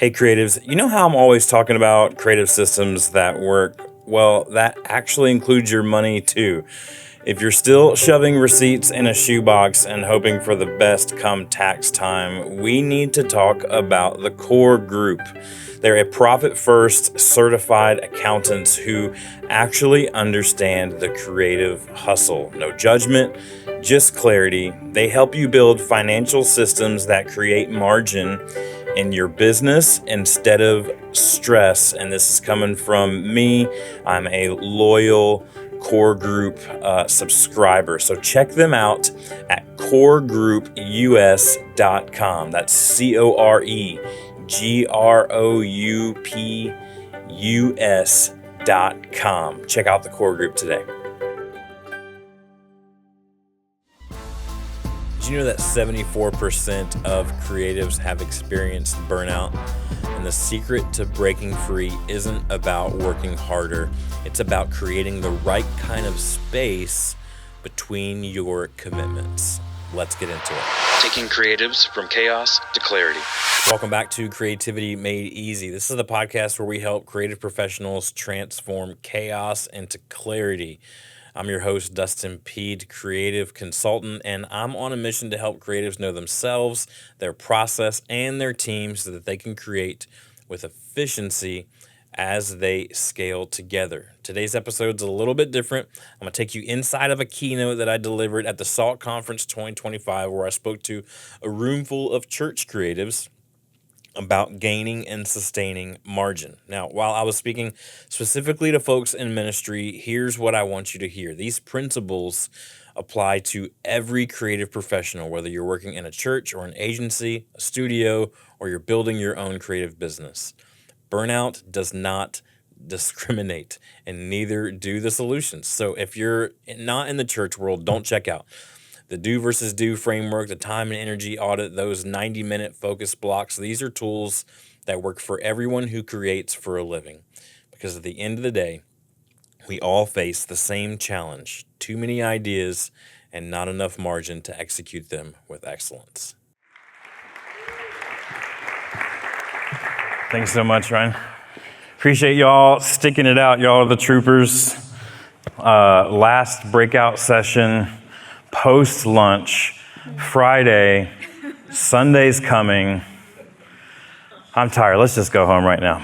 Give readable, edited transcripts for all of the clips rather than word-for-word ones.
Hey creatives, you know how I'm always talking about creative systems that work? Well, that actually includes your money too. If you're still shoving receipts in a shoebox and hoping for the best come tax time, we need to talk about the core group. They're a profit-first certified accountants who actually understand the creative hustle. No judgment, just clarity. They help you build financial systems that create margin in your business instead of stress. And this is coming from me. I'm a loyal Core Group subscriber. So check them out at coregroup.us.com. That's coregroup.us.com. Check out the Core Group today. Did you know that 74% of creatives have experienced burnout? And the secret to breaking free isn't about working harder. It's about creating the right kind of space between your commitments. Let's get into it. Taking creatives from chaos to clarity. Welcome back to Creativity Made Easy. This is the podcast where we help creative professionals transform chaos into clarity. I'm your host, Dustin, Pead, creative consultant, and I'm on a mission to help creatives know themselves, their process, and their team so that they can create with efficiency as they scale together. Today's episode's a little bit different. I'm going to take you inside of a keynote that I delivered at the SALT Conference 2025, where I spoke to a room full of church creatives about gaining and sustaining margin. Now, while I was speaking specifically to folks in ministry, here's what I want you to hear. These principles apply to every creative professional, whether you're working in a church or an agency, a studio, or you're building your own creative business. Burnout does not discriminate, and neither do the solutions. So if you're not in the church world, don't check out. The do versus do framework, the time and energy audit, those 90-minute focus blocks, these are tools that work for everyone who creates for a living. Because at the end of the day, we all face the same challenge: too many ideas and not enough margin to execute them with excellence. Thanks so much, Ryan. Appreciate y'all sticking it out. Y'all are the troopers. Last breakout session, post-lunch, Friday, Sunday's coming. I'm tired. Let's just go home right now.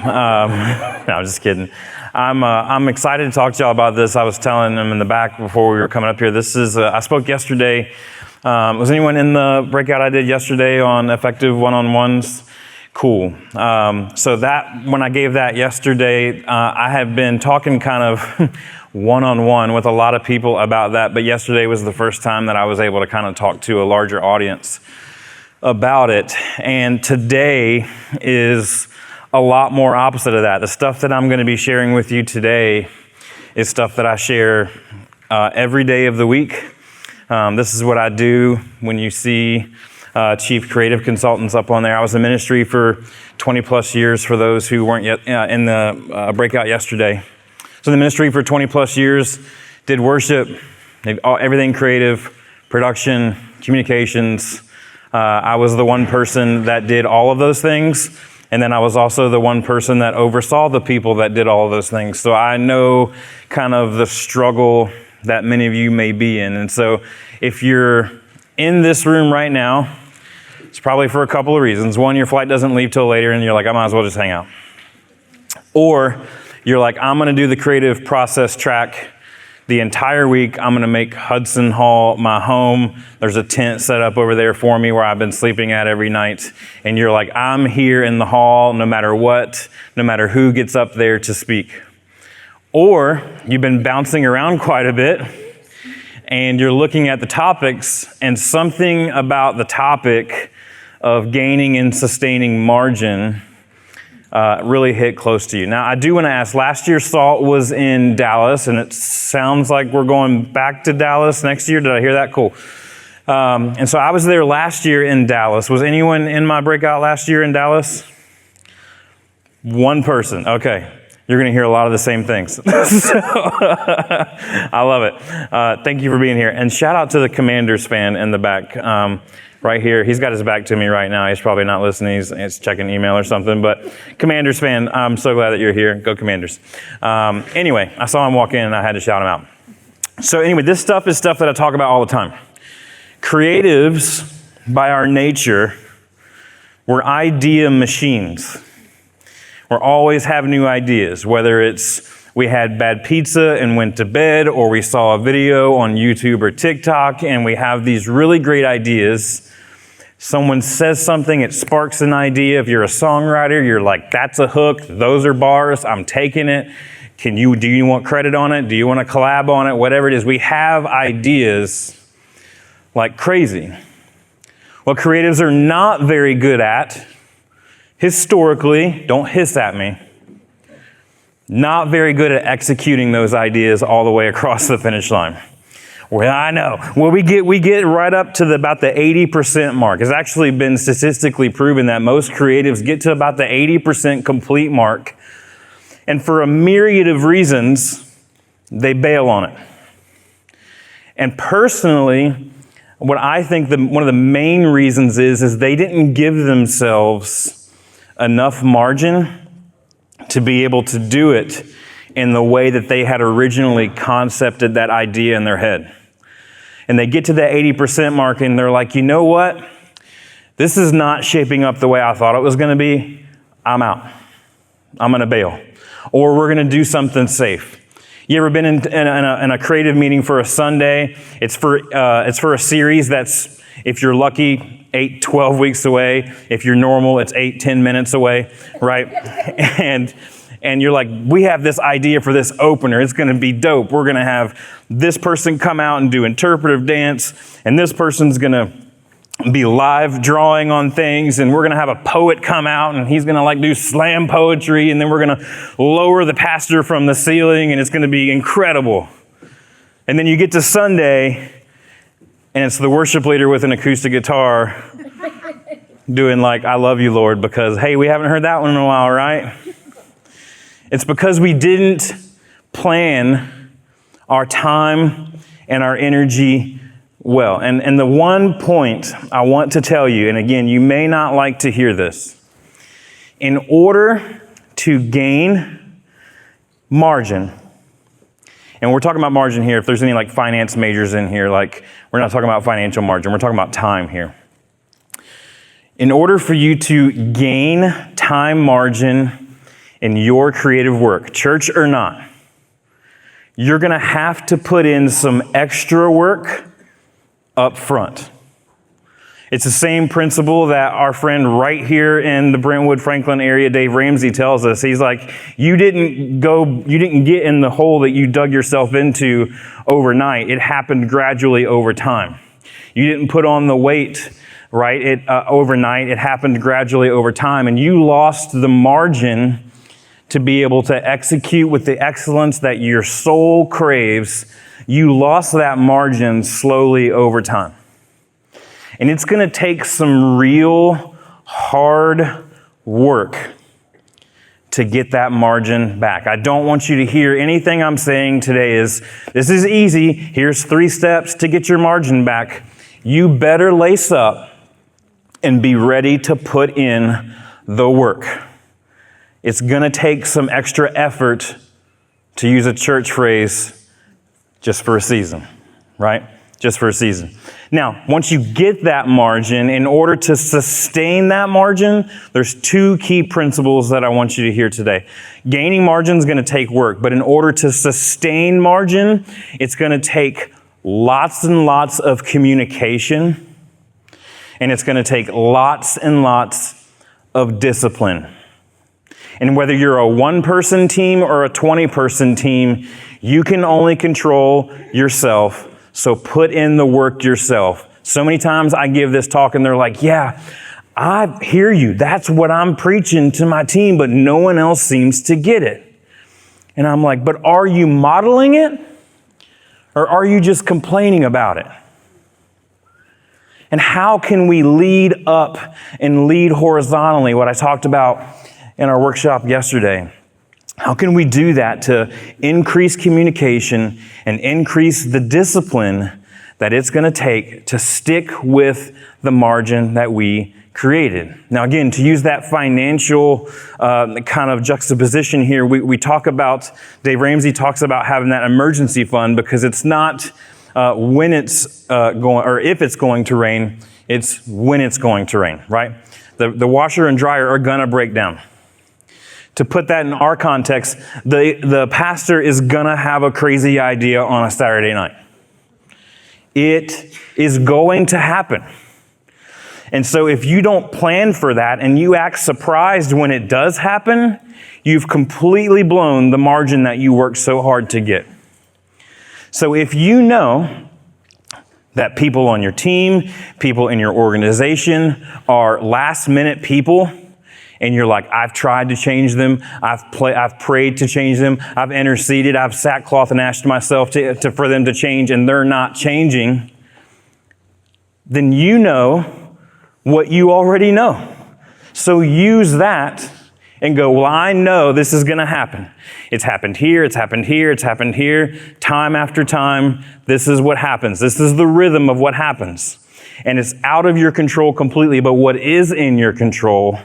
No, I'm just kidding. I'm excited to talk to y'all about this. I was telling them in the back before we were coming up here. This is, I spoke yesterday. Was anyone in the breakout I did yesterday on effective one-on-ones? Cool. So that, when I gave that yesterday, I have been talking kind of one-on-one with a lot of people about that, but yesterday was the first time that I was able to kind of talk to a larger audience about it. And today is a lot more opposite of that. The stuff that I'm going to be sharing with you today is stuff that I share every day of the week. This is what I do when you see chief creative consultants up on there. I was in ministry for 20 plus years for those who weren't yet in the breakout yesterday. So in the ministry for 20 plus years, did worship, everything creative, production, communications. I was the one person that did all of those things. And then I was also the one person that oversaw the people that did all of those things. So I know kind of the struggle that many of you may be in. And so if you're in this room right now, it's probably for a couple of reasons. One, your flight doesn't leave till later and you're like, I might as well just hang out. Or you're like, I'm going to do the creative process track the entire week. I'm going to make Hudson Hall my home. There's a tent set up over there for me where I've been sleeping at every night. And you're like, I'm here in the hall no matter what, no matter who gets up there to speak. Or you've been bouncing around quite a bit and you're looking at the topics, and something about the topic of gaining and sustaining margin really hit close to you. Now, I do want to ask, last year SALT was in Dallas, and it sounds like we're going back to Dallas next year. Did I hear that? Cool. And so I was there last year in Dallas. Was anyone in my breakout last year in Dallas? One person. Okay. You're going to hear a lot of the same things. So, I love it. Thank you for being here. And shout out to the Commanders fan in the back. right here. He's got his back to me right now. He's probably not listening. He's checking email or something. But Commanders fan, I'm so glad that you're here. Go Commanders. Anyway, I saw him walk in and I had to shout him out. So anyway, this stuff is stuff that I talk about all the time. Creatives, by our nature, we're idea machines. We're always have new ideas, whether it's we had bad pizza and went to bed, or we saw a video on YouTube or TikTok and we have these really great ideas. Someone says something, it sparks an idea. If you're a songwriter, you're like, that's a hook, those are bars, I'm taking it. Do you want credit on it? Do you want to collab on it? Whatever it is, we have ideas like crazy. What creatives are not very good at, historically, don't hiss at me, not very good at executing those ideas all the way across the finish line. Well, I know. Well, we get right up to about the 80% mark. It's actually been statistically proven that most creatives get to about the 80% complete mark. And for a myriad of reasons, they bail on it. And personally, what I think one of the main reasons is they didn't give themselves enough margin to be able to do it in the way that they had originally concepted that idea in their head. And they get to that 80% mark and they're like, you know what? This is not shaping up the way I thought it was going to be. I'm out. I'm going to bail. Or we're going to do something safe. You ever been in a creative meeting for a Sunday? It's for a series that's, if you're lucky, 8-12 weeks away. If you're normal, it's 8-10 minutes away, right? And you're like, we have this idea for this opener. It's going to be dope. We're going to have this person come out and do interpretive dance, and this person's going to be live drawing on things, and we're going to have a poet come out, and he's going to like do slam poetry, and then we're going to lower the pastor from the ceiling, and it's going to be incredible. And then you get to Sunday, and it's the worship leader with an acoustic guitar doing like, I love you, Lord, because, hey, we haven't heard that one in a while, right? It's because we didn't plan our time and our energy well. And the one point I want to tell you, and again, you may not like to hear this, in order to gain margin, and we're talking about margin here, if there's any like finance majors in here, like we're not talking about financial margin, we're talking about time here. In order for you to gain time margin in your creative work, church or not, you're going to have to put in some extra work up front. It's the same principle that our friend right here in the Brentwood, Franklin area, Dave Ramsey, tells us. He's like, you didn't get in the hole that you dug yourself into overnight. It happened gradually over time. You didn't put on the weight, right? Overnight. It happened gradually over time, and you lost the margin to be able to execute with the excellence that your soul craves. You lost that margin slowly over time. And it's going to take some real hard work to get that margin back. I don't want you to hear anything I'm saying today is, this is easy. Here's 3 steps to get your margin back. You better lace up and be ready to put in the work. It's going to take some extra effort, to use a church phrase, just for a season, right? Just for a season. Now, once you get that margin, in order to sustain that margin, there's 2 key principles that I want you to hear today. Gaining margin is going to take work, but in order to sustain margin, it's going to take lots and lots of communication, and it's going to take lots and lots of discipline. And whether you're a 1-person team or a 20-person team, you can only control yourself. So put in the work yourself. So many times I give this talk and they're like, yeah, I hear you. That's what I'm preaching to my team, but no one else seems to get it. And I'm like, but are you modeling it? Or are you just complaining about it? And how can we lead up and lead horizontally? What I talked about in our workshop yesterday. How can we do that to increase communication and increase the discipline that it's going to take to stick with the margin that we created. Now, again, to use that financial kind of juxtaposition here, we talk about, Dave Ramsey talks about having that emergency fund because it's not when it's going, or if it's going to rain, it's when it's going to rain, right? The washer and dryer are going to break down. To put that in our context, the pastor is going to have a crazy idea on a Saturday night. It is going to happen. And so if you don't plan for that and you act surprised when it does happen, you've completely blown the margin that you worked so hard to get. So if you know that people on your team, people in your organization are last minute people, and you're like, I've tried to change them, I've prayed to change them, I've interceded, I've sackcloth and ashed myself for them to change, and they're not changing, then you know what you already know. So use that and go, well, I know this is going to happen. It's happened here, it's happened here, it's happened here, time after time. This is what happens. This is the rhythm of what happens. And it's out of your control completely, but what is in your control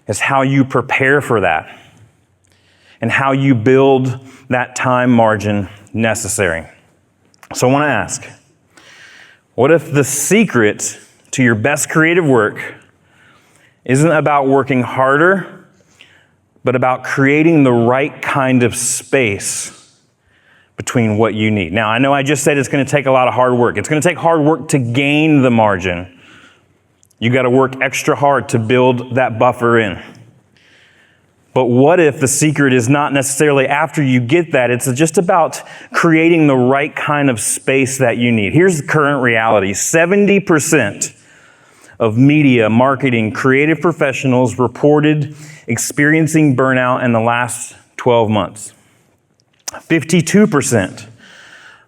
is how you prepare for that and how you build that time margin necessary. So I want to ask, what if the secret to your best creative work isn't about working harder, but about creating the right kind of space between what you need? Now, I know I just said it's going to take a lot of hard work. It's going to take hard work to gain the margin. You got to work extra hard to build that buffer in. But what if the secret is not necessarily after you get that? It's just about creating the right kind of space that you need. Here's the current reality. 70% of media, marketing, creative professionals reported experiencing burnout in the last 12 months. 52%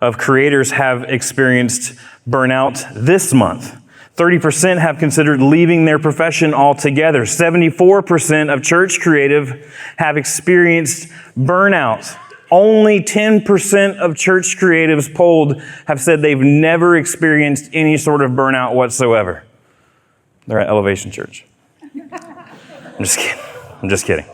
of creators have experienced burnout this month. 30% have considered leaving their profession altogether. 74% of church creative have experienced burnout. Only 10% of church creatives polled have said they've never experienced any sort of burnout whatsoever. They're at Elevation Church. I'm just kidding.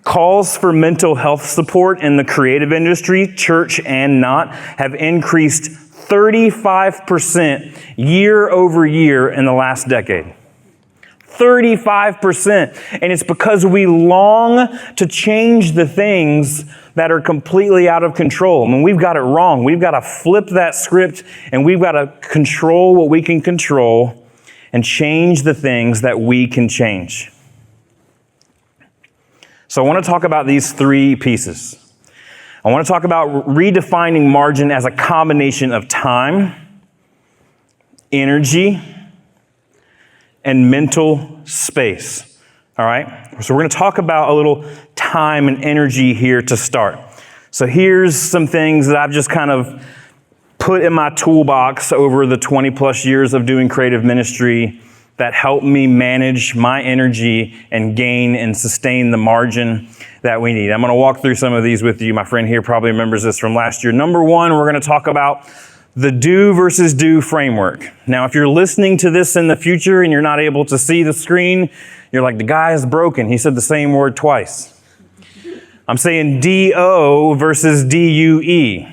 Calls for mental health support in the creative industry, church and not, have increased 35% year over year in the last decade. 35%. And it's because we long to change the things that are completely out of control. I mean, we've got it wrong. We've got to flip that script and we've got to control what we can control and change the things that we can change. So I want to talk about these three pieces. I want to talk about redefining margin as a combination of time, energy, and mental space. All right? So we're going to talk about a little time and energy here to start. So here's some things that I've just kind of put in my toolbox over the 20 plus years of doing creative ministry that help me manage my energy and gain and sustain the margin that we need. I'm going to walk through some of these with you. My friend here probably remembers this from last year. Number one, we're going to talk about the do versus do framework. Now, if you're listening to this in the future and you're not able to see the screen, you're like, the guy is broken. He said the same word twice. I'm saying D-O versus D-U-E.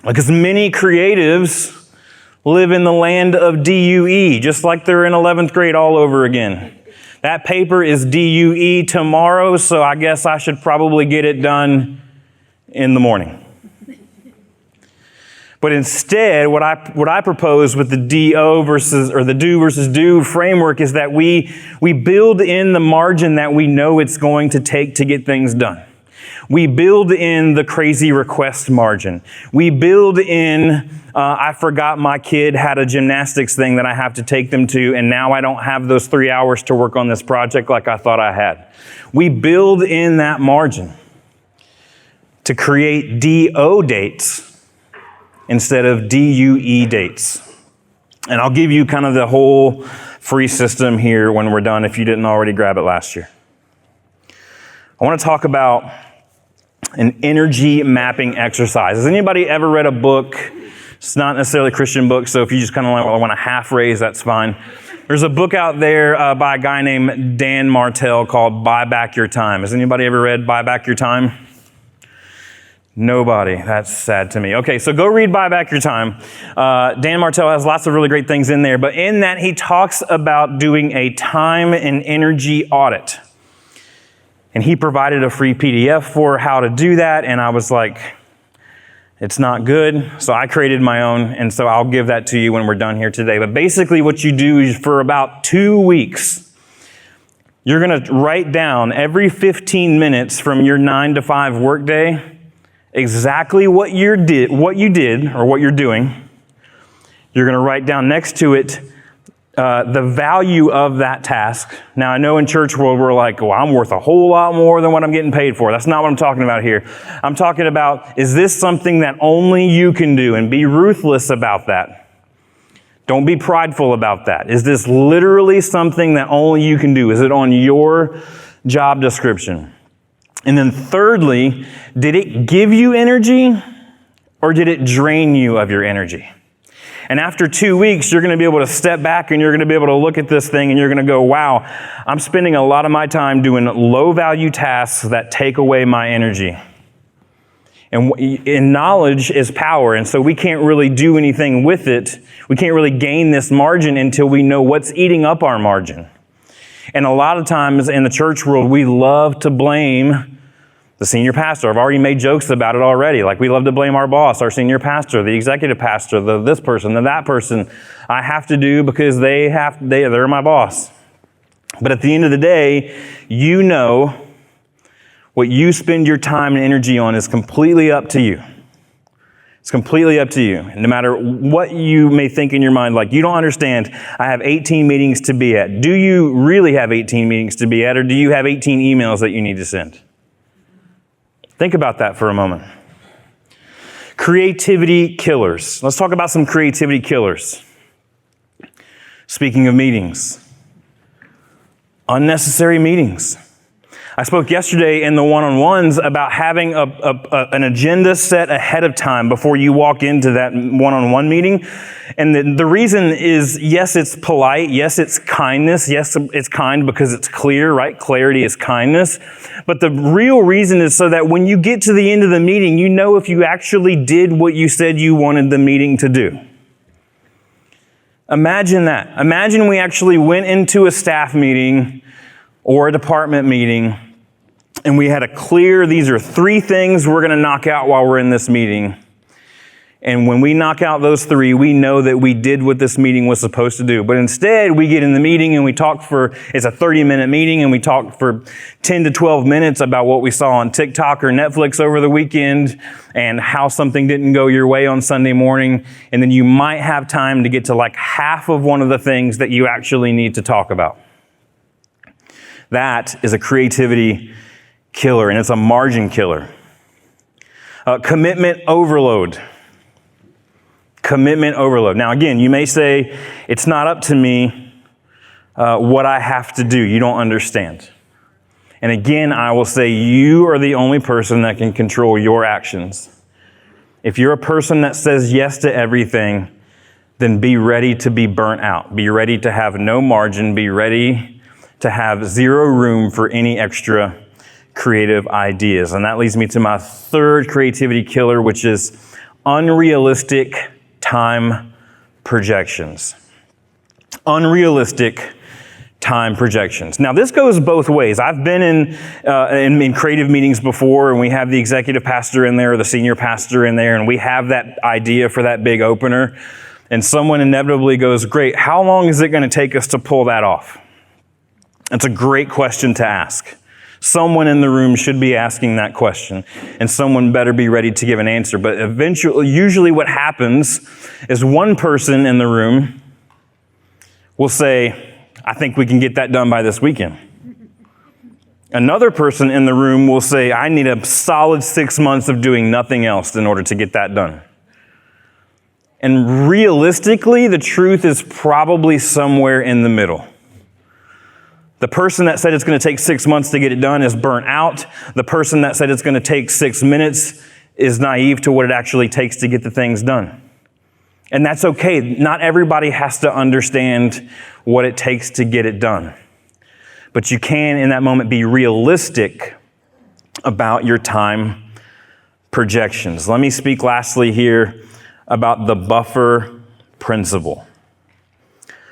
Because many creatives live in the land of DUE, just like they're in 11th grade all over again. That paper is DUE tomorrow, so I guess I should probably get it done in the morning. But instead, what I propose with the do versus do framework is that we build in the margin that we know it's going to take to get things done. We build in the crazy request margin. We build in, I forgot my kid had a gymnastics thing that I have to take them to, and now I don't have those 3 hours to work on this project like I thought I had. We build in that margin to create DO dates instead of DUE dates. And I'll give you kind of the whole free system here when we're done if you didn't already grab it last year. I want to talk about an energy mapping exercise. Has anybody ever read a book It's not necessarily a Christian book, so if you just kind of want to half raise, that's fine. There's a book out there by a guy named Dan Martell called Buy Back Your Time. Has anybody ever read Buy Back Your Time? Nobody. That's sad to me. Okay, so go read Buy Back Your Time. Dan Martell has lots of really great things in there, but in that he talks about doing a time and energy audit. And he provided a free PDF for how to do that, and I was like, it's not good, so I created my own, and so I'll give that to you when we're done here today. But basically what you do is for about 2 weeks, you're going to write down every 15 minutes from your 9 to 5 workday exactly what you did or what you're doing. You're going to write down next to it the value of that task. Now, I know in church world, we're like, well, I'm worth a whole lot more than what I'm getting paid for. That's not what I'm talking about here. I'm talking about, is this something that only you can do? And be ruthless about that. Don't be prideful about that. Is this literally something that only you can do? Is it on your job description? And then thirdly, did it give you energy or did it drain you of your energy? And after 2 weeks, you're going to be able to step back and you're going to be able to look at this thing and you're going to go, wow, I'm spending a lot of my time doing low value tasks that take away my energy. And knowledge is power. And so we can't really do anything with it. We can't really gain this margin until we know what's eating up our margin. And a lot of times in the church world, we love to blame the senior pastor. I've already made jokes about it already. Like we love to blame our boss, our senior pastor, the executive pastor, this person, that person. I have to do because they're my boss. But at the end of the day, you know what you spend your time and energy on is completely up to you. It's completely up to you. And no matter what you may think in your mind, like you don't understand, I have 18 meetings to be at. Do you really have 18 meetings to be at, or do you have 18 emails that you need to send? Think about that for a moment. Creativity killers. Let's talk about some creativity killers. Speaking of meetings, unnecessary meetings. I spoke yesterday in the one-on-ones about having an agenda set ahead of time before you walk into that one-on-one meeting. And the reason is, yes, it's polite. Yes, it's kindness. Yes, it's kind because it's clear, right? Clarity is kindness. But the real reason is so that when you get to the end of the meeting, you know if you actually did what you said you wanted the meeting to do. Imagine that. Imagine we actually went into a staff meeting or a department meeting and we had a clear, these are 3 things we're going to knock out while we're in this meeting. And when we knock out those 3, we know that we did what this meeting was supposed to do. But instead, we get in the meeting and we talk it's a 30-minute meeting, and we talk for 10 to 12 minutes about what we saw on TikTok or Netflix over the weekend and how something didn't go your way on Sunday morning. And then you might have time to get to like half of one of the things that you actually need to talk about. That is a creativity killer, and it's a margin killer. Commitment overload. Commitment overload. Now, again, you may say, it's not up to me what I have to do. You don't understand. And again, I will say, you are the only person that can control your actions. If you're a person that says yes to everything, then be ready to be burnt out. Be ready to have no margin. Be ready to have zero room for any extra creative ideas. And that leads me to my third creativity killer, which is unrealistic time projections. Unrealistic time projections. Now, this goes both ways. I've been in creative meetings before, and we have the executive pastor in there or the senior pastor in there, and we have that idea for that big opener. And someone inevitably goes, great, how long is it going to take us to pull that off? That's a great question to ask. Someone in the room should be asking that question, and someone better be ready to give an answer. But usually what happens is one person in the room will say, I think we can get that done by this weekend. Another person in the room will say, I need a solid 6 months of doing nothing else in order to get that done. And realistically, the truth is probably somewhere in the middle. The person that said it's going to take 6 months to get it done is burnt out. The person that said it's going to take 6 minutes is naive to what it actually takes to get the things done. And that's okay. Not everybody has to understand what it takes to get it done. But you can, in that moment, be realistic about your time projections. Let me speak lastly here about the buffer principle.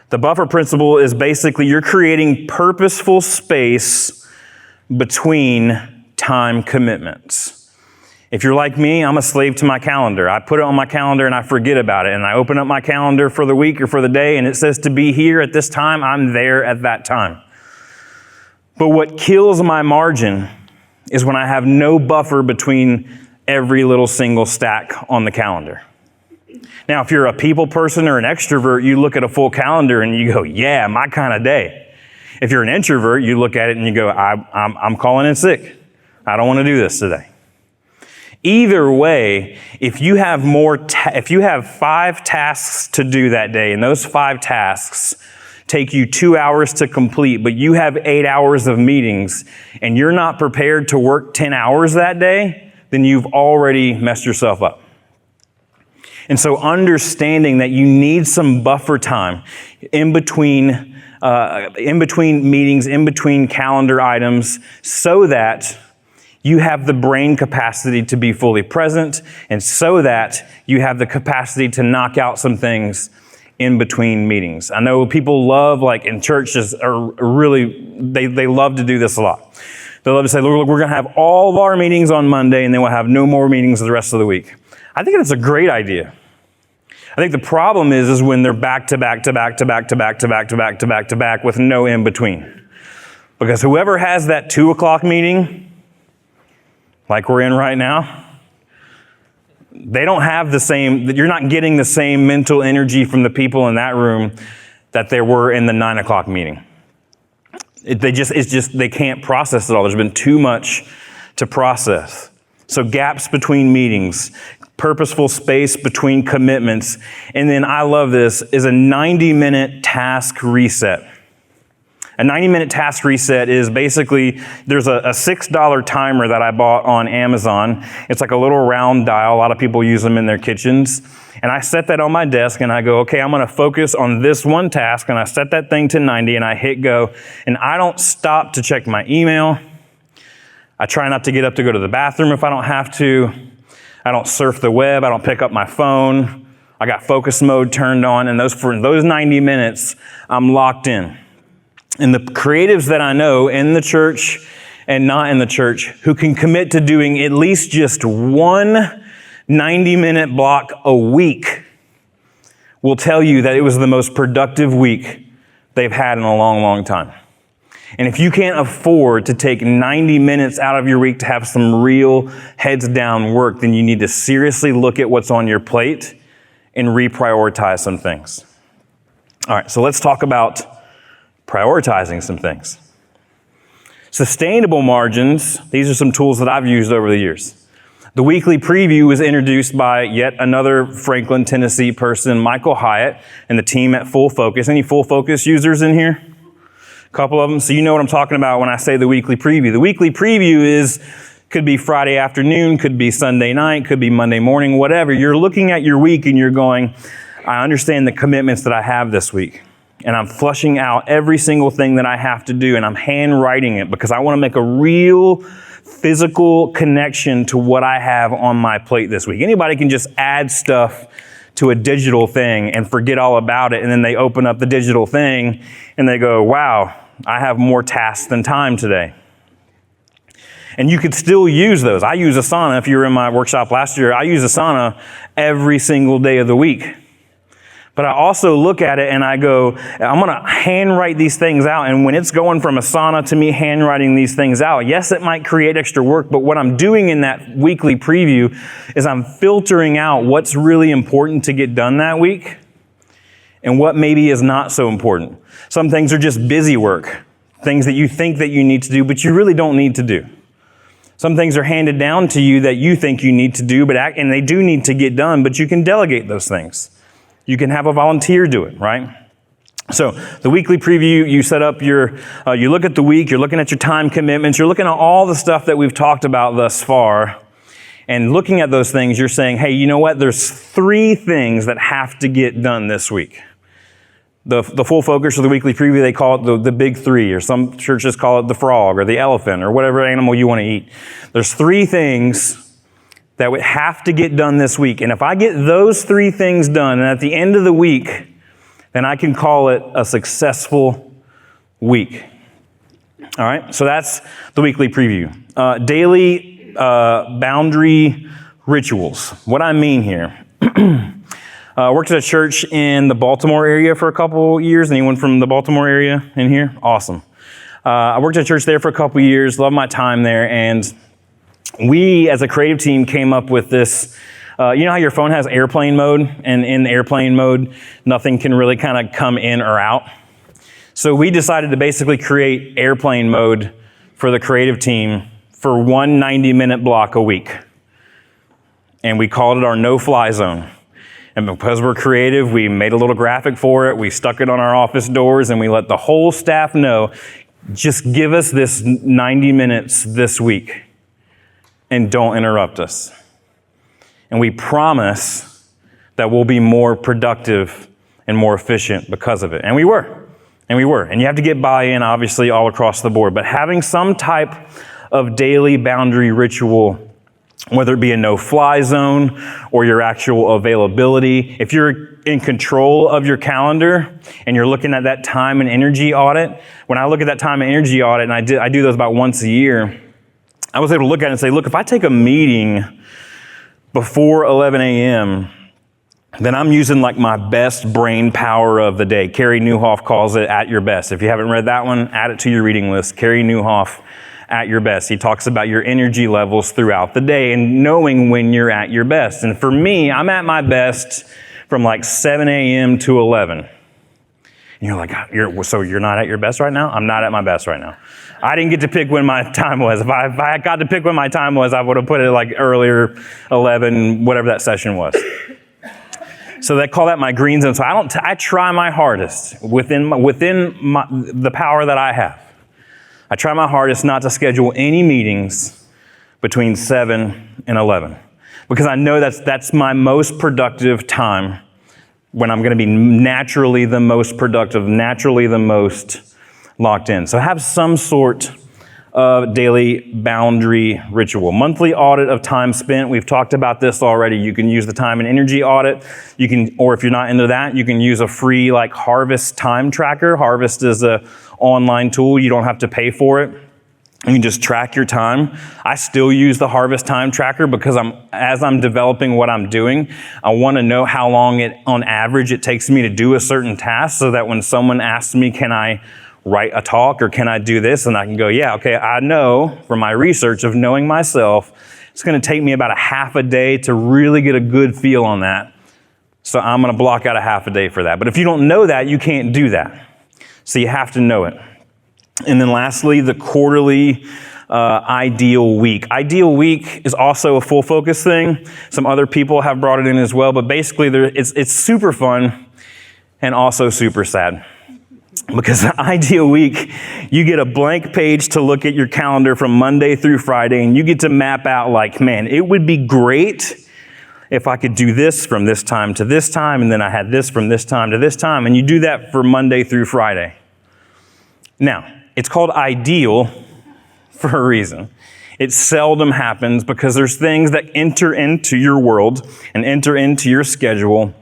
The buffer principle is basically you're creating purposeful space between time commitments. If you're like me, I'm a slave to my calendar. I put it on my calendar and I forget about it. And I open up my calendar for the week or for the day and it says to be here at this time, I'm there at that time. But what kills my margin is when I have no buffer between every little single stack on the calendar. Now, if you're a people person or an extrovert, you look at a full calendar and you go, yeah, my kind of day. If you're an introvert, you look at it and you go, I'm calling in sick. I don't want to do this today. Either way, if you have if you have 5 tasks to do that day, and those 5 tasks take you 2 hours to complete, but you have 8 hours of meetings, and you're not prepared to work 10 hours that day, then you've already messed yourself up. And so understanding that you need some buffer time in between meetings, in between calendar items, so that you have the brain capacity to be fully present, and so that you have the capacity to knock out some things in between meetings. I know people love, like in churches, are really, they love to do this a lot. They love to say, look, we're going to have all of our meetings on Monday, and then we'll have no more meetings the rest of the week. I think that's a great idea. I think the problem is when they're back to back to back to back to back to back to back to back to back with no in between. Because whoever has that 2 o'clock meeting, like we're in right now, they don't have the same, you're not getting the same mental energy from the people in that room that there were in the 9 o'clock meeting. They can't process it all. There's been too much to process. So gaps between meetings, purposeful space between commitments, and then I love this, is a 90-minute task reset. A 90-minute task reset is basically, there's a $6 timer that I bought on Amazon. It's like a little round dial. A lot of people use them in their kitchens. And I set that on my desk and I go, okay, I'm going to focus on this one task. And I set that thing to 90 and I hit go. And I don't stop to check my email. I try not to get up to go to the bathroom if I don't have to. I don't surf the web. I don't pick up my phone. I got focus mode turned on. And for those 90 minutes, I'm locked in. And the creatives that I know in the church and not in the church who can commit to doing at least just one 90-minute block a week will tell you that it was the most productive week they've had in a long, long time. And if you can't afford to take 90 minutes out of your week to have some real heads down work, then you need to seriously look at what's on your plate and reprioritize some things. All right, so let's talk about prioritizing some things. Sustainable margins, these are some tools that I've used over the years. The weekly preview was introduced by yet another Franklin, Tennessee person, Michael Hyatt, and the team at Full Focus. Any Full Focus users in here? A couple of them. So you know what I'm talking about when I say the weekly preview. The weekly preview could be Friday afternoon, could be Sunday night, could be Monday morning, whatever. You're looking at your week and you're going, I understand the commitments that I have this week. And I'm flushing out every single thing that I have to do, and I'm handwriting it because I want to make a real physical connection to what I have on my plate this week. Anybody can just add stuff to a digital thing and forget all about it, and then they open up the digital thing and they go, wow, I have more tasks than time today. And you could still use those. I use Asana. If you were in my workshop last year, I use Asana every single day of the week. But I also look at it and I go, I'm going to handwrite these things out. And when it's going from Asana to me handwriting these things out, yes, it might create extra work, but what I'm doing in that weekly preview is I'm filtering out what's really important to get done that week and what maybe is not so important. Some things are just busy work, things that you think that you need to do, but you really don't need to do. Some things are handed down to you that you think you need to do, and they do need to get done, but you can delegate those things. You can have a volunteer do it, right? So the weekly preview, you set up you look at the week, you're looking at your time commitments, you're looking at all the stuff that we've talked about thus far, And looking at those things, you're saying, hey, you know what? There's 3 things that have to get done this week. The full focus of the weekly preview, they call it the big 3, or some churches call it the frog or the elephant or whatever animal you want to eat. There's 3 things that would have to get done this week. And if I get those 3 things done, and at the end of the week, then I can call it a successful week. All right, so that's the weekly preview. Daily boundary rituals. What I mean here. I worked at a church in the Baltimore area for a couple years. Anyone from the Baltimore area in here? Awesome. I worked at a church there for a couple years, loved my time there, and we as a creative team came up with this. You know how your phone has airplane mode, and in airplane mode, nothing can really kind of come in or out? So we decided to basically create airplane mode for the creative team for one 90-minute block a week. And we called it our no-fly zone. And because we're creative, we made a little graphic for it, we stuck it on our office doors, and we let the whole staff know, just give us this 90 minutes this week, and don't interrupt us. And we promise that we'll be more productive and more efficient because of it. And we were. And you have to get buy-in, obviously, all across the board. But having some type of daily boundary ritual, whether it be a no-fly zone or your actual availability, if you're in control of your calendar and you're looking at that time and energy audit, when I look at that time and energy audit, and I do those about once a year, I was able to look at it and say, look, if I take a meeting before 11 a.m., then I'm using like my best brain power of the day. Carey Nieuwhof calls it at your best. If you haven't read that one, add it to your reading list. Carey Nieuwhof, at your best. He talks about your energy levels throughout the day and knowing when you're at your best. And for me, I'm at my best from like 7 a.m. to 11. And you're like, so you're not at your best right now? I'm not at my best right now. I didn't get to pick when my time was. If I had got to pick when my time was, I would have put it like earlier, 11, whatever that session was. So they call that my green zone. So I try my hardest within the power that I have. I try my hardest not to schedule any meetings between 7 and 11 because I know that's my most productive time when I'm going to be naturally the most productive, naturally the most locked in. So have some sort of daily boundary ritual. Monthly audit of time spent. We've talked about this already. You can use the time and energy audit. Or if you're not into that, you can use a free like Harvest time tracker. Harvest is a online tool. You don't have to pay for it. You can just track your time. I still use the Harvest time tracker because as I'm developing what I'm doing, I want to know how long on average it takes me to do a certain task so that when someone asks me, can I write a talk or can I do this? And I can go, yeah, okay, I know from my research of knowing myself, it's going to take me about a half a day to really get a good feel on that. So I'm going to block out a half a day for that. But if you don't know that, you can't do that. So you have to know it. And then lastly, the quarterly ideal week. Ideal week is also a full focus thing. Some other people have brought it in as well, but basically it's super fun and also super sad. Because the ideal week, you get a blank page to look at your calendar from Monday through Friday, and you get to map out like, man, it would be great if I could do this from this time to this time, and then I had this from this time to this time, and you do that for Monday through Friday. Now, it's called ideal for a reason. It seldom happens because there's things that enter into your world and enter into your schedule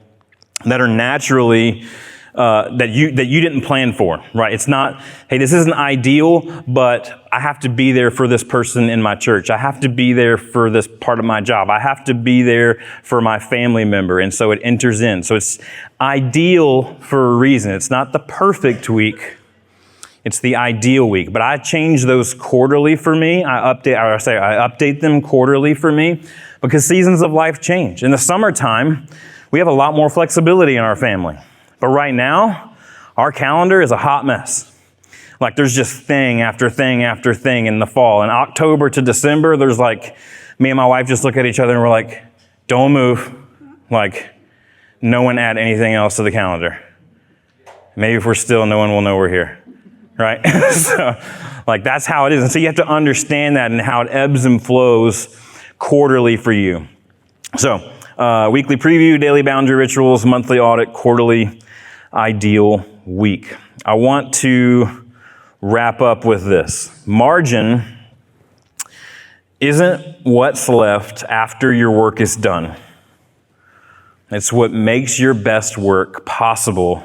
that are naturally that you didn't plan for, right? It's not, hey, this isn't ideal, but I have to be there for this person in my church. I have to be there for this part of my job. I have to be there for my family member. And so it enters in. So it's ideal for a reason. It's not the perfect week. It's the ideal week. But I change those quarterly for me. I update them quarterly for me because seasons of life change. In the summertime, we have a lot more flexibility in our family. But right now, our calendar is a hot mess. Like there's just thing after thing after thing in the fall. In October to December, there's like, me and my wife just look at each other and we're like, don't move. Like, no one add anything else to the calendar. Maybe if we're still, no one will know we're here. Right? So, like that's how it is. And so you have to understand that and how it ebbs and flows quarterly for you. So, weekly preview, daily boundary rituals, monthly audit, quarterly ideal week. I want to wrap up with this. Margin isn't what's left after your work is done. It's what makes your best work possible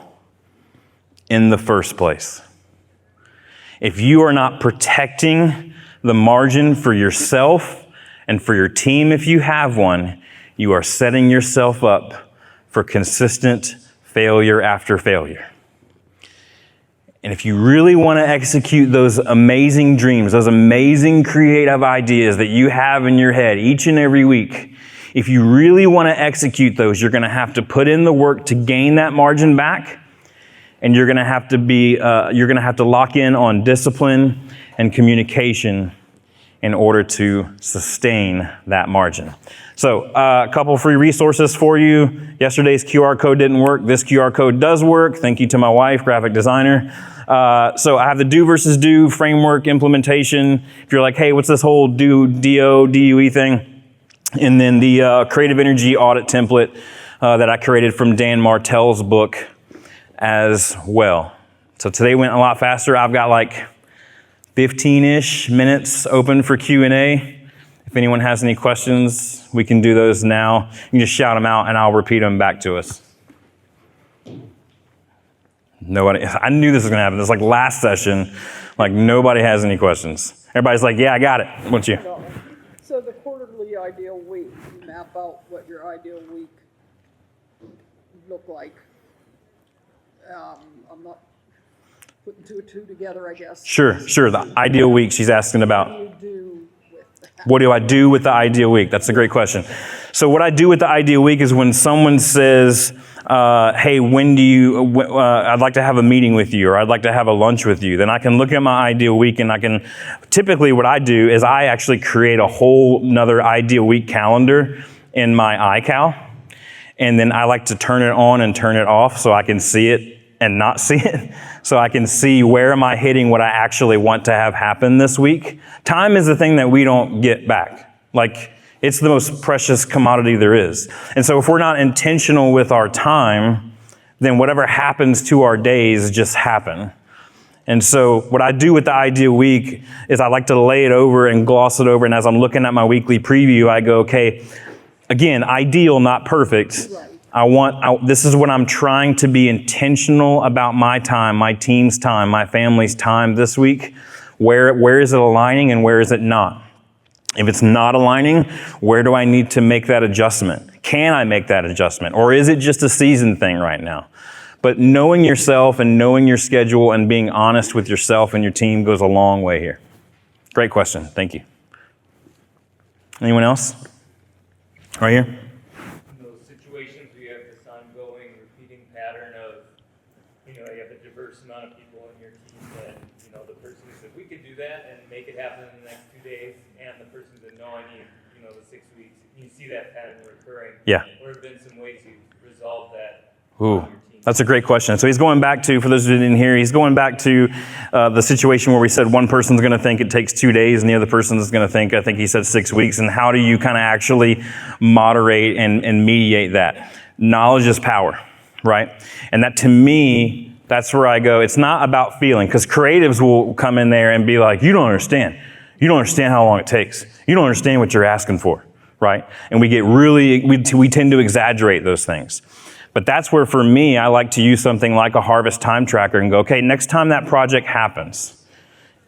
in the first place. If you are not protecting the margin for yourself and for your team, if you have one, you are setting yourself up for consistent failure after failure. And if you really want to execute those amazing dreams, those amazing creative ideas that you have in your head each and every week, if you really want to execute those, you're going to have to put in the work to gain that margin back. And you're going to have to lock in on discipline and communication in order to sustain that margin. So a couple free resources for you. Yesterday's QR code didn't work. This QR code does work. Thank you to my wife, graphic designer. So I have the do versus do framework implementation. If you're like, hey, what's this whole DUE thing? And then the creative energy audit template that I created from Dan Martell's book as well. So today went a lot faster. I've got like 15-ish minutes open for Q&A. If anyone has any questions, we can do those now. You can just shout them out and I'll repeat them back to us. Nobody, I knew this was gonna happen. This is like last session, like nobody has any questions. Everybody's like, yeah, I got it. What's you? So the quarterly ideal week, you map out what your ideal week look like. I'm not putting two and two together, I guess. Sure. The ideal week she's asking about. What do you do with that? What do I do with the ideal week? That's a great question. So what I do with the ideal week is when someone says, hey, I'd like to have a meeting with you, or I'd like to have a lunch with you, then I can look at my ideal week and typically what I do is I actually create a whole nother ideal week calendar in my iCal. And then I like to turn it on and turn it off so I can see it and not see it. So I can see where am I hitting what I actually want to have happen this week. Time is the thing that we don't get back. Like, it's the most precious commodity there is. And so if we're not intentional with our time, then whatever happens to our days just happen. And so what I do with the ideal week is I like to lay it over and gloss it over. And as I'm looking at my weekly preview, I go, okay, again, ideal, not perfect. This is what I'm trying to be intentional about my time, my team's time, my family's time this week. Where is it aligning and where is it not? If it's not aligning, where do I need to make that adjustment? Can I make that adjustment? Or is it just a season thing right now? But knowing yourself and knowing your schedule and being honest with yourself and your team goes a long way here. Great question. Thank you. Anyone else? Right here. In those situations where you have this ongoing, repeating pattern of, you have a diverse amount of people in your team that, the person who said, we could do that and make it happen in the next 2 days, and the person said, no, I need, the 6 weeks. You see that pattern recurring. Yeah. What have been some ways to resolve that? Ooh. That's a great question. So he's going back to, for those who didn't hear, he's going back to the situation where we said one person's going to think it takes 2 days and the other person's going to think, I think he said 6 weeks. And how do you kind of actually moderate and mediate that? Knowledge is power, right? And that, to me, that's where I go. It's not about feeling, because creatives will come in there and be like, you don't understand. You don't understand how long it takes. You don't understand what you're asking for, right? And we get we tend to exaggerate those things. But that's where, for me, I like to use something like a harvest time tracker and go, okay, next time that project happens,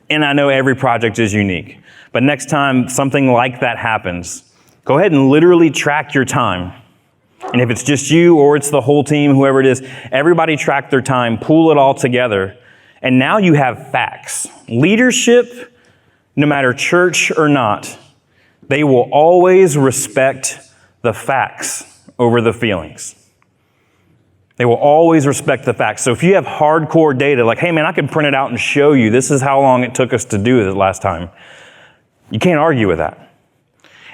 and I know every project is unique, but next time something like that happens, go ahead and literally track your time. And if it's just you or it's the whole team, whoever it is, everybody track their time, pool it all together, and now you have facts. Leadership, no matter church or not, they will always respect the facts over the feelings. They will always respect the facts. So if you have hardcore data, like, hey man, I can print it out and show you, this is how long it took us to do it last time. You can't argue with that.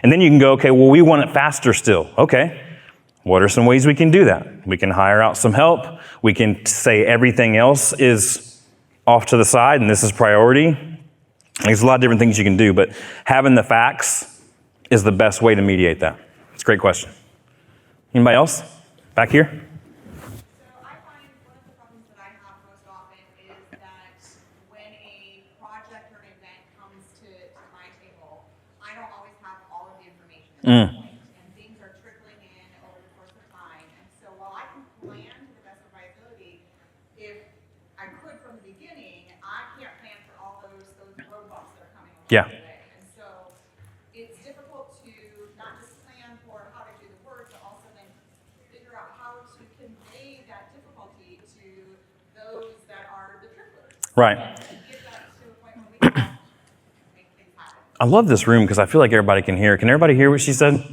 And then you can go, okay, well, we want it faster still. Okay, what are some ways we can do that? We can hire out some help. We can say everything else is off to the side and this is priority. There's a lot of different things you can do, but having the facts is the best way to mediate that? It's a great question. Anybody else? Back here? So I find one of the problems that I have most often is that when a project or an event comes to my table, I don't always have all of the information at that point, and things are trickling in over the course of time. And so while I can plan to the best of my ability, if I could from the beginning, I can't plan for all those roadblocks that are coming along Yeah. the way. And so it's difficult to not just plan for how to do the work, but also then figure out how to convey that difficulty to those that are the tricklers. Right. And get that to a point where we can all make things happen. I love this room because I feel like everybody can hear. Can everybody hear what she said?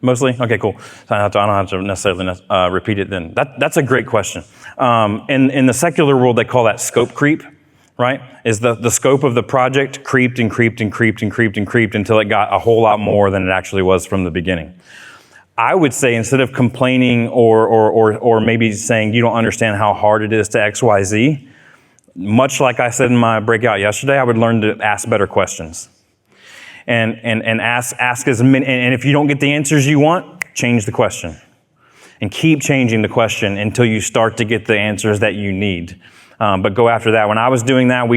Mostly? Okay, cool. So I don't have to necessarily repeat it then. That's a great question. In the secular world, they call that scope creep, right? Is the scope of the project creeped and creeped and creeped and creeped and creeped until it got a whole lot more than it actually was from the beginning. I would say instead of complaining or maybe saying you don't understand how hard it is to X, Y, Z, much like I said in my breakout yesterday, I would learn to ask better questions. And ask as many, and if you don't get the answers you want, change the question. And keep changing the question until you start to get the answers that you need. But go after that. When I was doing that,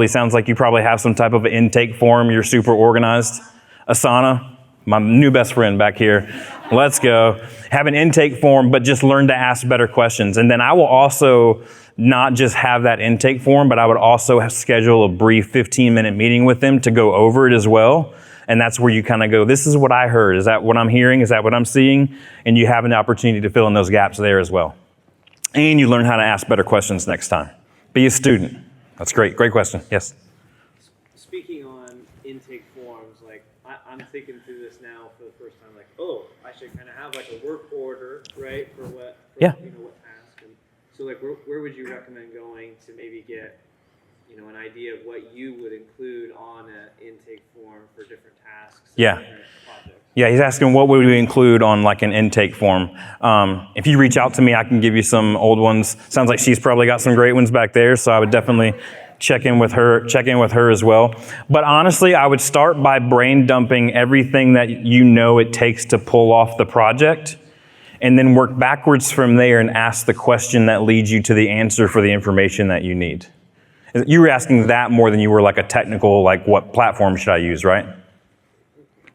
sounds like you probably have some type of intake form. You're super organized. Asana, my new best friend back here. Let's go. Have an intake form, but just learn to ask better questions. And then I will also not just have that intake form, but I would also schedule a brief 15-minute meeting with them to go over it as well. And that's where you kind of go, this is what I heard. Is that what I'm hearing? Is that what I'm seeing? And you have an opportunity to fill in those gaps there as well. And you learn how to ask better questions next time. Be a student. That's great. Great question. Yes? Speaking on intake forms, like I'm thinking through this now for the first time, like, oh, I should kind of have like a work order, right, for what, Yeah. what task. And so like, where would you recommend going to maybe get, an idea of what you would include on an intake form for different tasks? Yeah. Different projects? Yeah, he's asking what would we include on like an intake form. If you reach out to me, I can give you some old ones. Sounds like she's probably got some great ones back there, so I would definitely check in with her as well. But honestly, I would start by brain dumping everything that it takes to pull off the project, and then work backwards from there and ask the question that leads you to the answer for the information that you need. You were asking that more than you were like a technical, like what platform should I use, right? A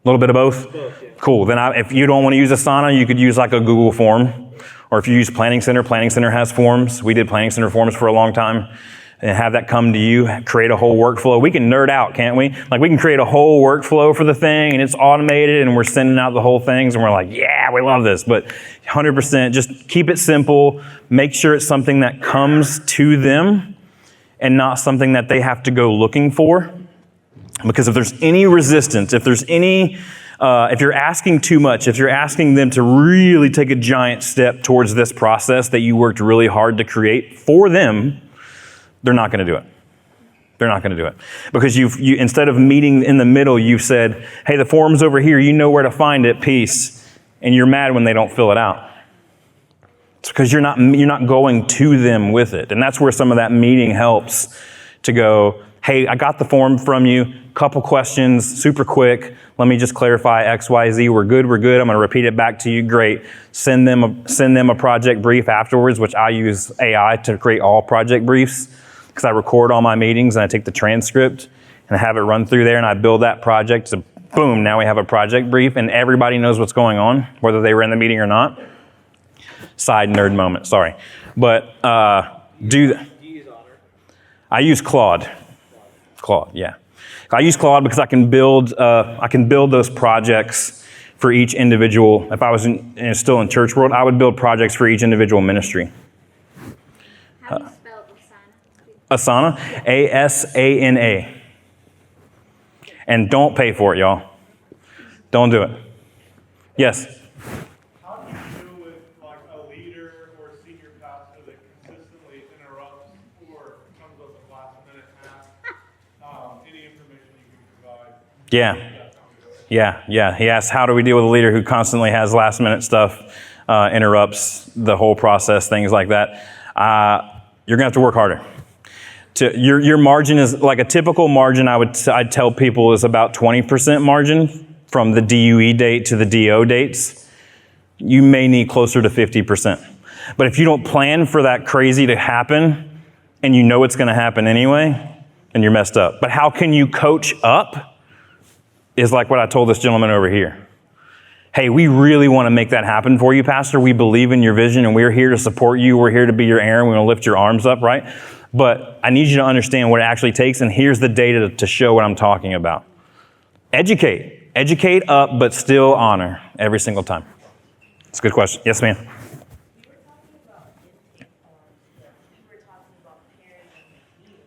little bit of both? Both, yeah. Cool. Then if you don't want to use Asana, you could use like a Google form. Or if you use Planning Center has forms. We did Planning Center forms for a long time. And have that come to you, create a whole workflow. We can nerd out, can't we? Like we can create a whole workflow for the thing and it's automated and we're sending out the whole things and we're like, yeah, we love this. But 100%, just keep it simple. Make sure it's something that comes to them and not something that they have to go looking for. Because if there's any resistance, if you're asking too much, if you're asking them to really take a giant step towards this process that you worked really hard to create for them, they're not going to do it. They're not going to do it. Because you instead of meeting in the middle, you've said, hey, the form's over here, you know where to find it, peace. And you're mad when they don't fill it out. It's because you're not going to them with it. And that's where some of that meeting helps to go, hey, I got the form from you, couple questions, super quick. Let me just clarify X, Y, Z. We're good. I'm going to repeat it back to you. Great. Send them a project brief afterwards, which I use AI to create all project briefs because I record all my meetings and I take the transcript and I have it run through there and I build that project. So boom, now we have a project brief and everybody knows what's going on, whether they were in the meeting or not. Side nerd moment, sorry. But Do you use Otter? I use Claude. Yeah. I use Claude because I can build those projects for each individual. If I was still in church world, I would build projects for each individual ministry. How do you spell Asana? Asana, A-S-A-N-A. And don't pay for it, y'all. Don't do it. Yes? How do you deal with like a leader or senior pastor that consistently interrupts or comes up with last minute tasks? Any information you can provide? Yeah. He asks, how do we deal with a leader who constantly has last minute stuff, interrupts the whole process, things like that? You're gonna have to work harder. Your margin is like a typical margin. I'd tell people is about 20% margin from the DUE date to the DO dates, you may need closer to 50%. But if you don't plan for that crazy to happen and you know it's going to happen anyway, then you're messed up. But how can you coach up is like what I told this gentleman over here. Hey, we really want to make that happen for you, Pastor. We believe in your vision and we're here to support you. We're here to be your Aaron. We're going to lift your arms up, right? But I need you to understand what it actually takes, and here's the data to show what I'm talking about. Educate up, but still honor every single time. It's a good question. Yes, ma'am. You were talking about intake forms, you were talking about pairing them with meetings.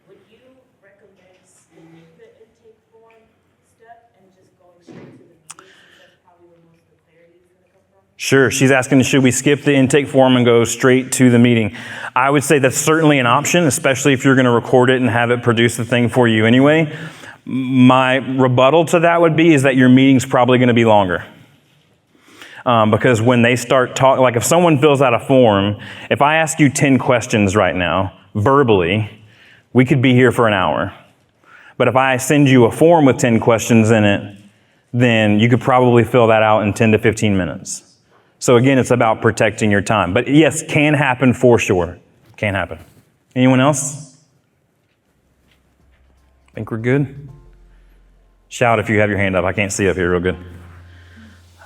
Would you recommend skipping the intake form step and just going straight to the meeting, since that's probably where most of the clarity is going to come from? Sure. She's asking, should we skip the intake form and go straight to the meeting? I would say that's certainly an option, especially if you're going to record it and have it produce the thing for you anyway. My rebuttal to that would be is that your meeting's probably going to be longer. Because when they start talking, like if someone fills out a form, if I ask you 10 questions right now, verbally, we could be here for an hour. But if I send you a form with 10 questions in it, then you could probably fill that out in 10 to 15 minutes. So again, it's about protecting your time. But yes, can happen for sure. Can happen. Anyone else? Think we're good? Shout if you have your hand up. I can't see up here real good.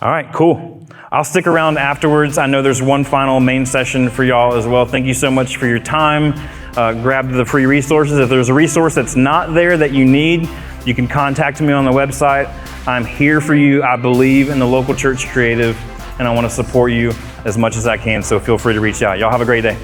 All right, cool. I'll stick around afterwards. I know there's one final main session for y'all as well. Thank you so much for your time. Grab the free resources. If there's a resource that's not there that you need, you can contact me on the website. I'm here for you. I believe in the local church creative, and I want to support you as much as I can, so feel free to reach out. Y'all have a great day.